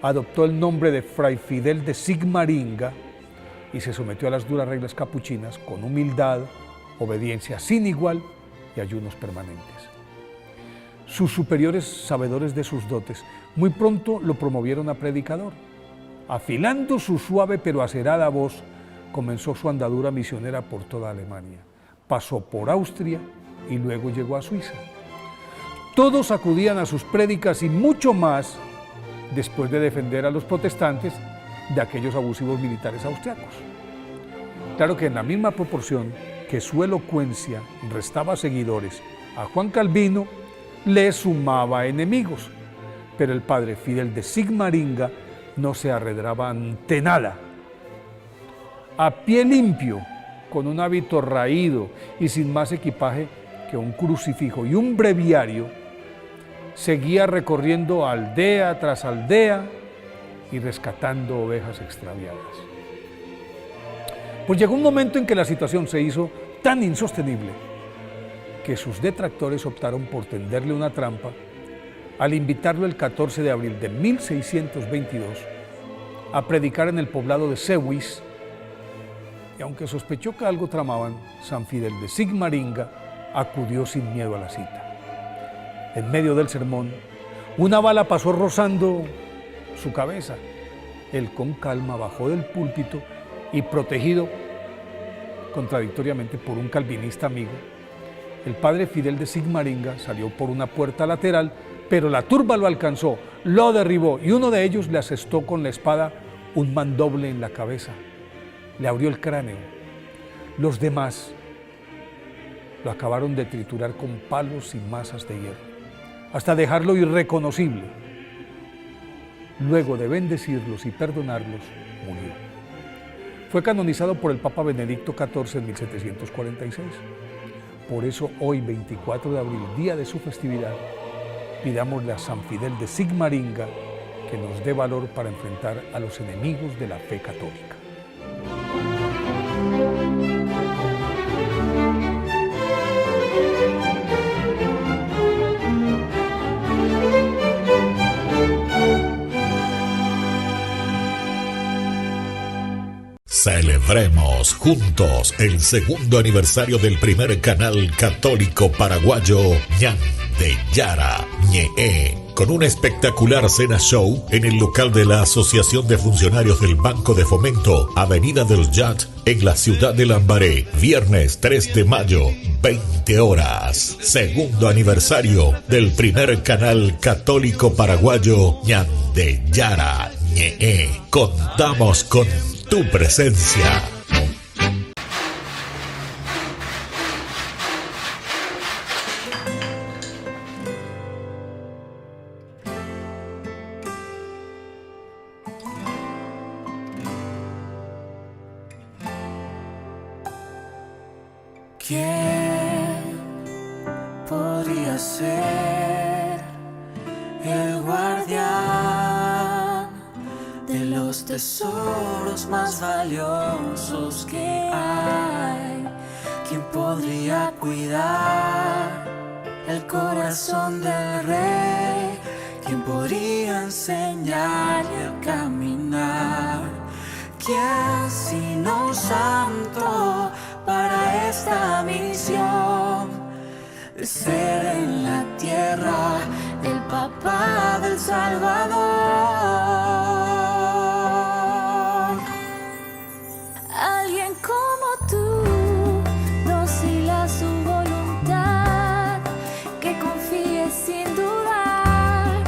adoptó el nombre de Fray Fidel de Sigmaringa y se sometió a las duras reglas capuchinas con humildad, obediencia sin igual y ayunos permanentes. Sus superiores, sabedores de sus dotes, muy pronto lo promovieron a predicador. Afilando su suave pero acerada voz, comenzó su andadura misionera por toda Alemania. Pasó por Austria y luego llegó a Suiza. Todos acudían a sus prédicas y mucho más después de defender a los protestantes de aquellos abusivos militares austriacos. Claro que en la misma proporción que su elocuencia restaba seguidores a Juan Calvino, le sumaba enemigos, pero el padre Fidel de Sigmaringa no se arredraba ante nada. A pie limpio, con un hábito raído y sin más equipaje que un crucifijo y un breviario, seguía recorriendo aldea tras aldea y rescatando ovejas extraviadas. Pues llegó un momento en que la situación se hizo tan insostenible que sus detractores optaron por tenderle una trampa al invitarlo el 14 de abril de 1622 a predicar en el poblado de Sewis, y aunque sospechó que algo tramaban, San Fidel de Sigmaringa acudió sin miedo a la cita. En medio del sermón, una bala pasó rozando su cabeza. Él con calma bajó del púlpito y, protegido contradictoriamente por un calvinista amigo, el padre Fidel de Sigmaringa salió por una puerta lateral, pero la turba lo alcanzó, lo derribó y uno de ellos le asestó con la espada un mandoble en la cabeza. Le abrió el cráneo. Los demás lo acabaron de triturar con palos y masas de hierro, hasta dejarlo irreconocible. Luego de bendecirlos y perdonarlos, murió. Fue canonizado por el Papa Benedicto XIV en 1746. Por eso hoy, 24 de abril, día de su festividad, pidámosle a San Fidel de Sigmaringa que nos dé valor para enfrentar a los enemigos de la fe católica. Celebremos juntos el segundo aniversario del primer canal católico paraguayo Ñandeyara Ñe'e, con una espectacular cena show en el local de la Asociación de Funcionarios del Banco de Fomento, Avenida del Yat, en la ciudad de Lambaré, viernes 3 de mayo, 20 horas. Segundo aniversario del primer canal católico paraguayo Ñandeyara Ñe'e. Contamos con tu presencia. ¿Quién podría ser el guardián de los tesoros más valiosos que hay? ¿Quién podría cuidar el corazón del rey? ¿Quién podría enseñarle a caminar? ¿Quién sino un santo para esta misión de ser en la tierra el papá del Salvador? Alguien como tú, dócil a su voluntad, que confíe sin dudar,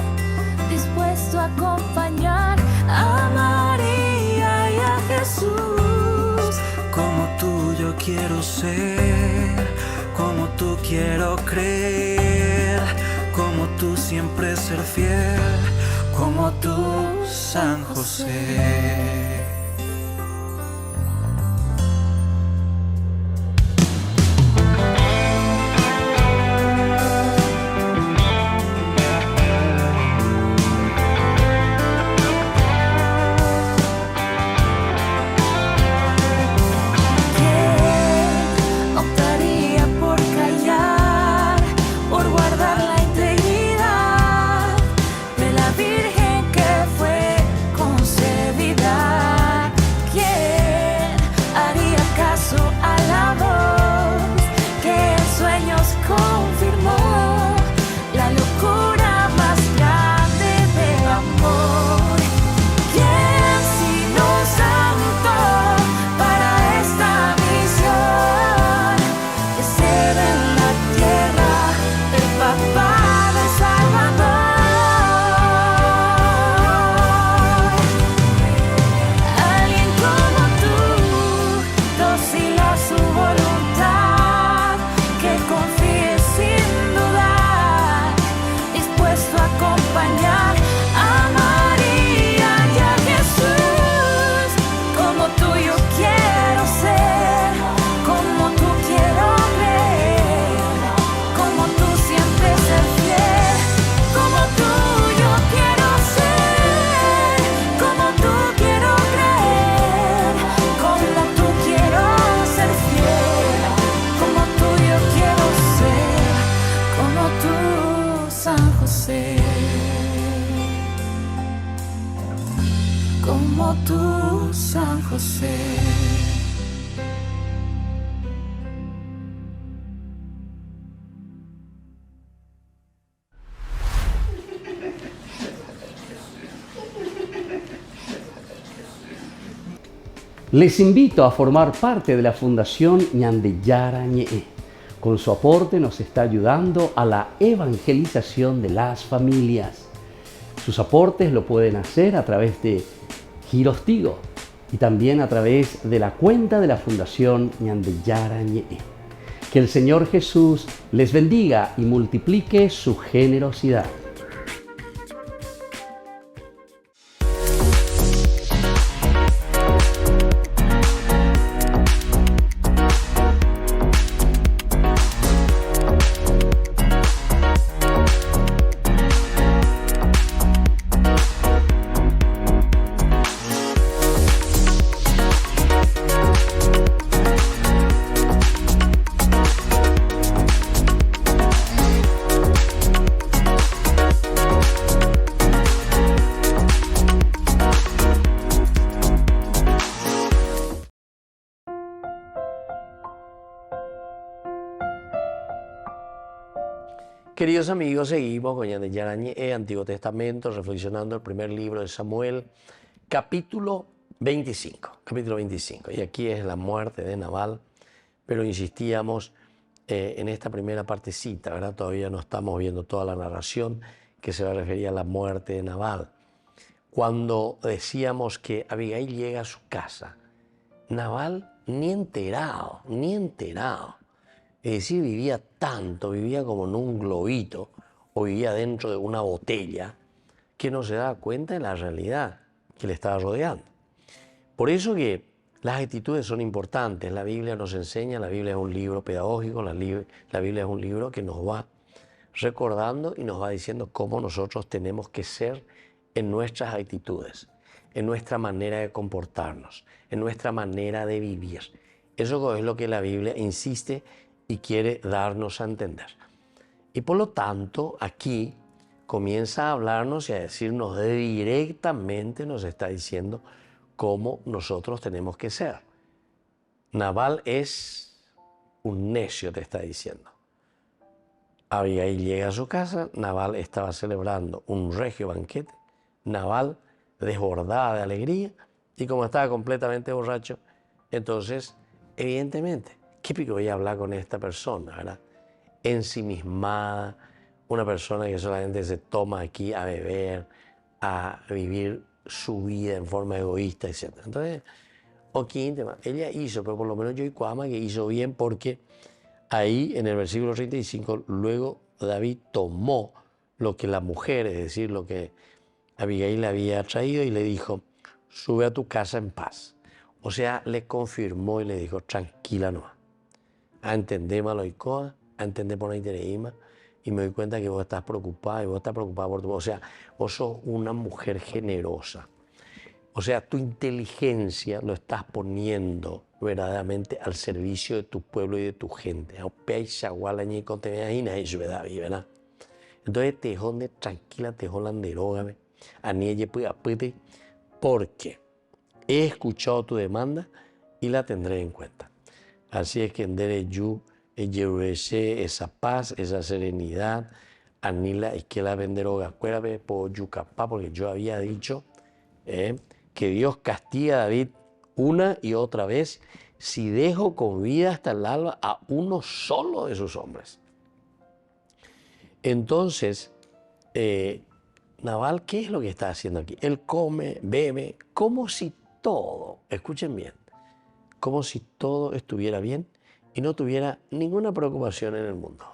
dispuesto a acompañar a María y a Jesús. Como tú yo quiero ser, como tú quiero creer, como tú siempre ser fiel, como tú, San José. Como tú, San José. Les invito a formar parte de la Fundación Ñandeyara Ñe'e. Con su aporte nos está ayudando a la evangelización de las familias. Sus aportes lo pueden hacer a través de Giros Tigo y también a través de la cuenta de la Fundación Ñandeyara Ñe'e. Que el Señor Jesús les bendiga y multiplique su generosidad. Queridos amigos, seguimos con Ñandeyara Ñe'e, Antiguo Testamento, reflexionando el primer libro de Samuel, capítulo 25. Capítulo 25. Y aquí es la muerte de Nabal, pero insistíamos en esta primera partecita, ¿verdad? Todavía no estamos viendo toda la narración que se va a referir a la muerte de Nabal. Cuando decíamos que Abigail llega a su casa, Nabal ni enterado. Es decir, vivía tanto, vivía como en un globito o vivía dentro de una botella que no se daba cuenta de la realidad que le estaba rodeando. Por eso que las actitudes son importantes. La Biblia nos enseña, la Biblia es un libro pedagógico, la Biblia es un libro que nos va recordando y nos va diciendo cómo nosotros tenemos que ser en nuestras actitudes, en nuestra manera de comportarnos, en nuestra manera de vivir. Eso es lo que la Biblia insiste y quiere darnos a entender. Y por lo tanto, aquí comienza a hablarnos y a decirnos directamente, nos está diciendo cómo nosotros tenemos que ser. Nabal es un necio, te está diciendo. Abigail llega a su casa, Nabal estaba celebrando un regio banquete, Nabal desbordada de alegría y como estaba completamente borracho, entonces, evidentemente, ¿qué pico voy a hablar con esta persona, verdad? Ensimismada, una persona que solamente se toma aquí a beber, a vivir su vida en forma egoísta, etc. Entonces, ella hizo, pero por lo menos yo y Cuama que hizo bien porque ahí en el versículo 35, luego David tomó lo que la mujer, es decir, lo que Abigail le había traído y le dijo, sube a tu casa en paz. O sea, le confirmó y le dijo, tranquila no. A entender malo y coa, a entender por ahí tereíma, y me doy cuenta que vos estás preocupada y vos estás preocupada por tu... O sea, vos sos una mujer generosa. O sea, tu inteligencia lo estás poniendo verdaderamente al servicio de tu pueblo y de tu gente. Entonces, te jonde tranquila, te jolanderógame, a nielle puede, porque he escuchado tu demanda y la tendré en cuenta. Así es que en Dereyu, esa paz, esa serenidad, anila y que la venderoga, acuérdate por Yucapá, porque yo había dicho que Dios castiga a David una y otra vez si dejo con vida hasta el alba a uno solo de sus hombres. Entonces, Nabal, ¿qué es lo que está haciendo aquí? Él come, bebe, como si todo, escuchen bien, como si todo estuviera bien y no tuviera ninguna preocupación en el mundo.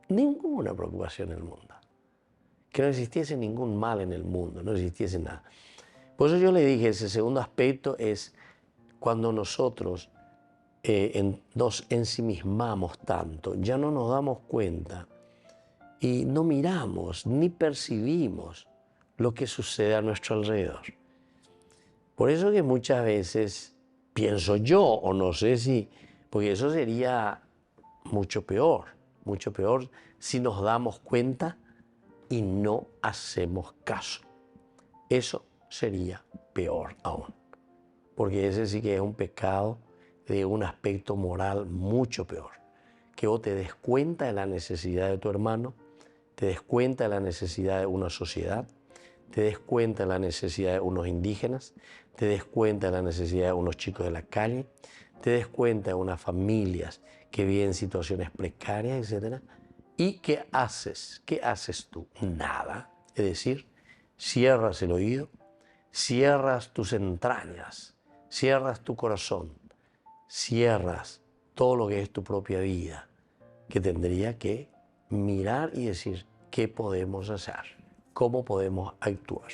Ninguna preocupación en el mundo. Que no existiese ningún mal en el mundo, no existiese nada. Por eso yo le dije, ese segundo aspecto es cuando nosotros nos ensimismamos tanto, ya no nos damos cuenta y no miramos ni percibimos lo que sucede a nuestro alrededor. Por eso que muchas veces pienso yo, o no sé si, porque eso sería mucho peor si nos damos cuenta y no hacemos caso. Eso sería peor aún, porque ese sí que es un pecado de un aspecto moral mucho peor. Que vos te des cuenta de la necesidad de tu hermano, te des cuenta de la necesidad de una sociedad, te des cuenta de la necesidad de unos indígenas, te des cuenta de la necesidad de unos chicos de la calle, te des cuenta de unas familias que viven en situaciones precarias, etc. ¿Y qué haces? ¿Qué haces tú? Nada. Es decir, cierras el oído, cierras tus entrañas, cierras tu corazón, cierras todo lo que es tu propia vida, que tendría que mirar y decir qué podemos hacer, cómo podemos actuar.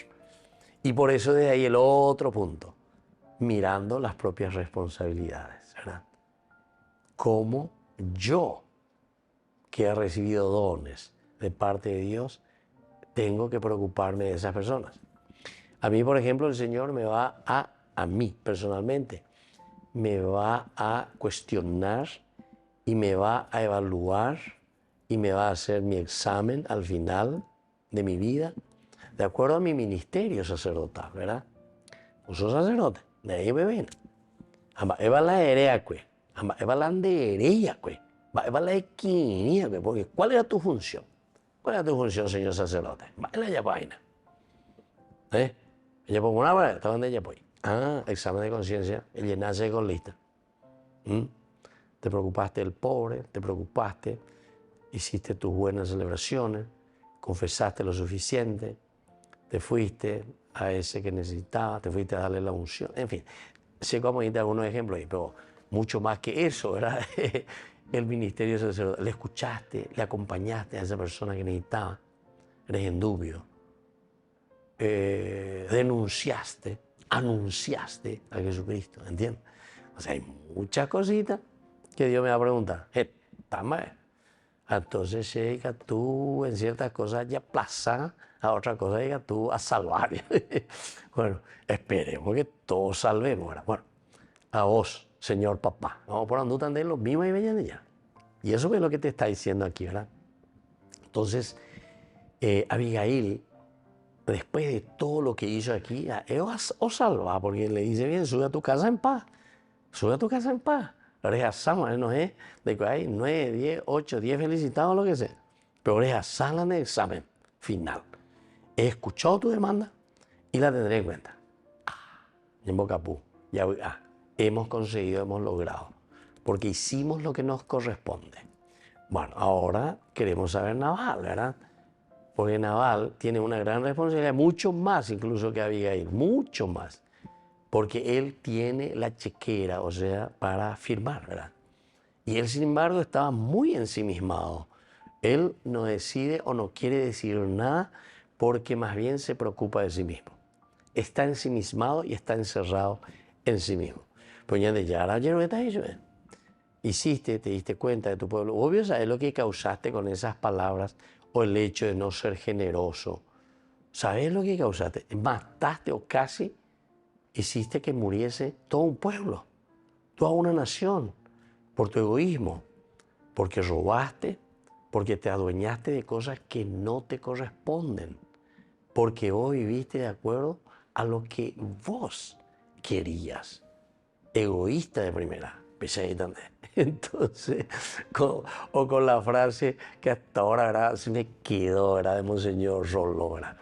Y por eso de ahí el otro punto, mirando las propias responsabilidades, ¿verdad? Cómo yo, que he recibido dones de parte de Dios, tengo que preocuparme de esas personas. A mí, por ejemplo, el Señor me va a mí personalmente, me va a cuestionar y me va a evaluar y me va a hacer mi examen al final de mi vida, de acuerdo a mi ministerio sacerdotal, ¿verdad? Yo soy sacerdote, de ahí me ven. Eva la herea, eva la andereya, eva la equinía, porque ¿cuál era tu función? ¿Cuál era tu función, señor sacerdote? Va en la yapaina. Ella pongo una vez, ¿está donde ella voy? Examen de conciencia, el llenarse con lista. Te preocupaste del pobre, te preocupaste, hiciste tus buenas celebraciones, confesaste lo suficiente, te fuiste a ese que necesitaba, te fuiste a darle la unción, en fin. Sé cómo ir algunos ejemplos ahí, pero mucho más que eso, ¿verdad? El ministerio sacerdotal. Le escuchaste, le acompañaste a esa persona que necesitaba, eres endubio. Denunciaste, anunciaste a Jesucristo, ¿entiendes? O sea, hay muchas cositas que Dios me va a preguntar. ¿Está mal? Entonces llega tú en ciertas cosas ya plaza, a otra cosa llega tú a salvar. Bueno, esperemos que todos salvemos, ¿verdad? Bueno, a vos, Señor Papá, vamos por andutan de los mismos y venían de allá. Y eso es lo que te está diciendo aquí, ¿verdad? Entonces, Abigail, después de todo lo que hizo aquí, os salva, porque le dice, bien, sube a tu casa en paz. Sube a tu casa en paz. Rehazamos, no es de que hay 9, 10, 8, 10 felicitados, lo que sea. Pero rehazala en el examen final. He escuchado tu demanda y la tendré en cuenta. En Bocapú, ya hemos conseguido, hemos logrado. Porque hicimos lo que nos corresponde. Bueno, ahora queremos saber Nabal, ¿verdad? Porque Nabal tiene una gran responsabilidad, mucho más incluso que Abigail, mucho más. Porque él tiene la chequera, o sea, para firmar, ¿verdad? Y él, sin embargo, estaba muy ensimismado. Él no decide o no quiere decir nada porque más bien se preocupa de sí mismo. Está ensimismado y está encerrado en sí mismo. Pues ya de ya ayer está hecho, hiciste, te diste cuenta de tu pueblo. Obvio, ¿sabes lo que causaste con esas palabras o el hecho de no ser generoso? ¿Sabes lo que causaste? Mataste o casi hiciste que muriese todo un pueblo, toda una nación, por tu egoísmo, porque robaste, porque te adueñaste de cosas que no te corresponden, porque vos viviste de acuerdo a lo que vos querías. Egoísta de primera, entonces, con la frase que hasta ahora, ¿verdad?, se me quedó, ¿verdad?, de Monseñor Roló, ¿verdad?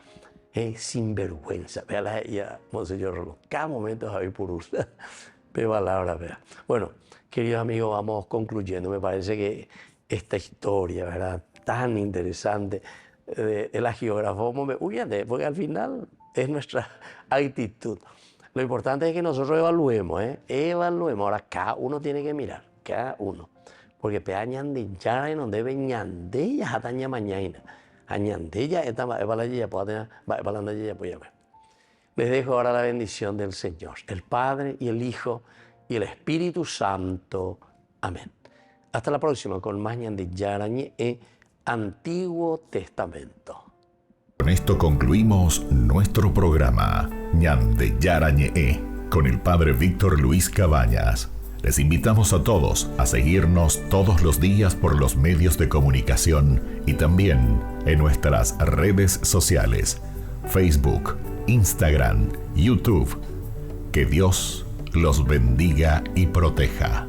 Sinvergüenza, vea, Monseñor Roló, cada momento Javi Purús, qué palabra, vea. Bueno, queridos amigos, vamos concluyendo. Me parece que esta historia, ¿verdad?, tan interesante de la geografía, porque al final es nuestra actitud. Lo importante es que nosotros evaluemos, evaluemos. Ahora, cada uno tiene que mirar, cada uno. Porque peañan de ya y no debe ñandella hataña mañana. Añandella esta evalaya puede Les dejo ahora la bendición del Señor, el Padre y el Hijo y el Espíritu Santo. Amén. Hasta la próxima con más ñandilla ñe Antiguo Testamento. Con esto concluimos nuestro programa Ñandeyara Ñe'e con el Padre Víctor Luis Cabañas. Les invitamos a todos a seguirnos todos los días por los medios de comunicación y también en nuestras redes sociales, Facebook, Instagram, YouTube. Que Dios los bendiga y proteja.